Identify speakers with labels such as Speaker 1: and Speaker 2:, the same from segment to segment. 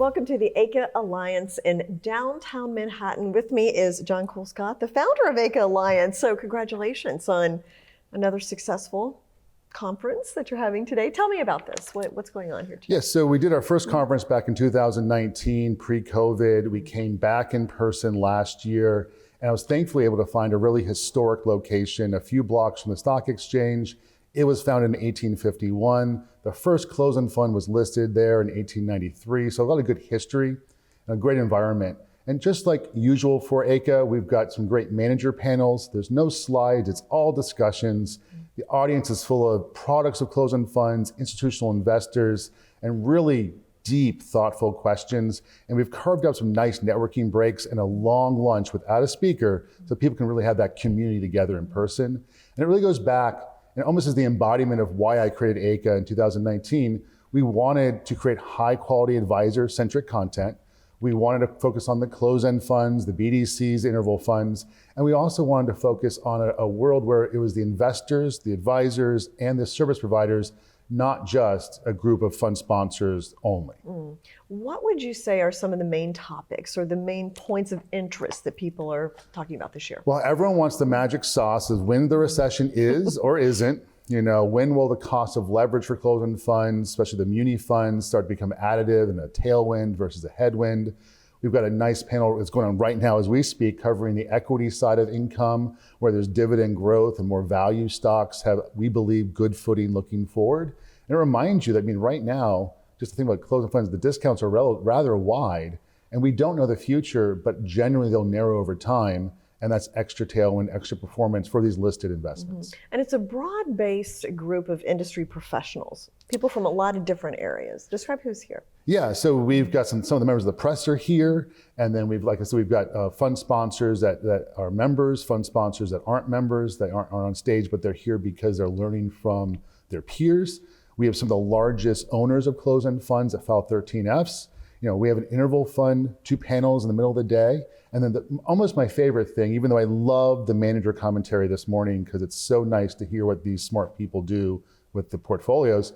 Speaker 1: Welcome to the AICA Alliance in downtown Manhattan. With me is John Colescott, the founder of AICA Alliance. So congratulations on another successful conference that you're having today. Tell me about this. What's going on here today?
Speaker 2: Yes, so we did our first conference back in 2019, pre-COVID. We came back in person last year, and I was thankfully able to find a really historic location, a few blocks from the stock exchange. It was founded in 1851. The first closed-end fund was listed there in 1893. So a lot of good history and a great environment. And just like usual for AICA, we've got some great manager panels. There's no slides, it's all discussions. The audience is full of products of closed-end funds, institutional investors, and really deep, thoughtful questions. And we've carved out some nice networking breaks and a long lunch without a speaker so people can really have that community together in person. And it really goes back and almost as the embodiment of why I created AICA in 2019. We wanted to create high quality advisor-centric content. We wanted to focus on the closed-end funds, the BDCs, the interval funds, and we also wanted to focus on a world where it was the investors, the advisors, and the service providers, not just a group of fund sponsors only.
Speaker 1: What would you say are some of the main topics or the main points of interest that people are talking about this year?
Speaker 2: Well, everyone wants the magic sauce of when the recession is or isn't. You know, when will the cost of leverage for closed-end funds, especially the muni funds, start to become additive and a tailwind versus a headwind? We've got a nice panel that's going on right now as we speak, covering the equity side of income, where there's dividend growth and more value stocks have, we believe, good footing looking forward. And it reminds you that, right now, just to think about closed-end funds, the discounts are rather wide, and we don't know the future, but generally they'll narrow over time. And that's extra tailwind, extra performance for these listed investments.
Speaker 1: And it's a broad-based group of industry professionals, people from a lot of different areas. Describe who's here.
Speaker 2: Yeah, so we've got some of the members of the press are here, and then we've got fund sponsors that are members, fund sponsors that aren't members, they aren't on stage, but they're here because they're learning from their peers. We have some of the largest owners of closed-end funds that file 13Fs. We have an interval fund, 2 panels in the middle of the day. And then almost my favorite thing, even though I love the manager commentary this morning because it's so nice to hear what these smart people do with the portfolios,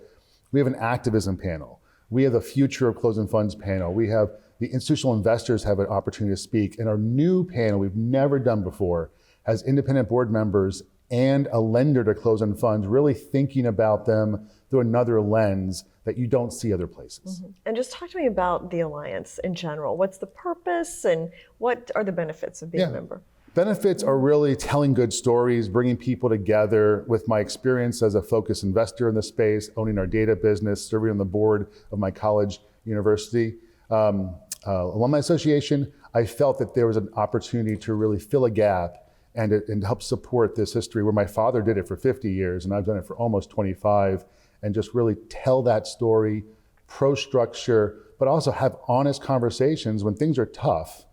Speaker 2: we have an activism panel. We have the future of closed-end funds panel. We have the institutional investors have an opportunity to speak. And our new panel we've never done before has independent board members and a lender to closed-end funds really thinking about them through another lens that you don't see other places.
Speaker 1: And just talk to me about the Alliance in general. What's the purpose and what are the benefits of being a member?
Speaker 2: Benefits are really telling good stories, bringing people together. With my experience as a focused investor in the space, owning our data business, serving on the board of my college university, alumni association, I felt that there was an opportunity to really fill a gap and help support this history where my father did it for 50 years and I've done it for almost 25, and just really tell that story, pro-structure, but also have honest conversations when things are tough.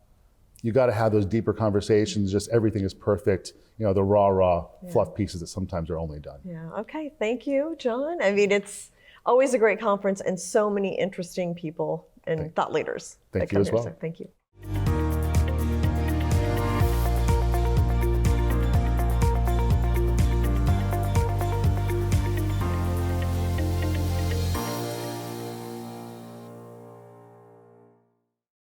Speaker 2: You got to have those deeper conversations, just everything is perfect, the raw fluff pieces that sometimes are only done.
Speaker 1: Yeah, okay, thank you, John. It's always a great conference and so many interesting people and thought leaders.
Speaker 2: Thank you as well.
Speaker 1: Thank you.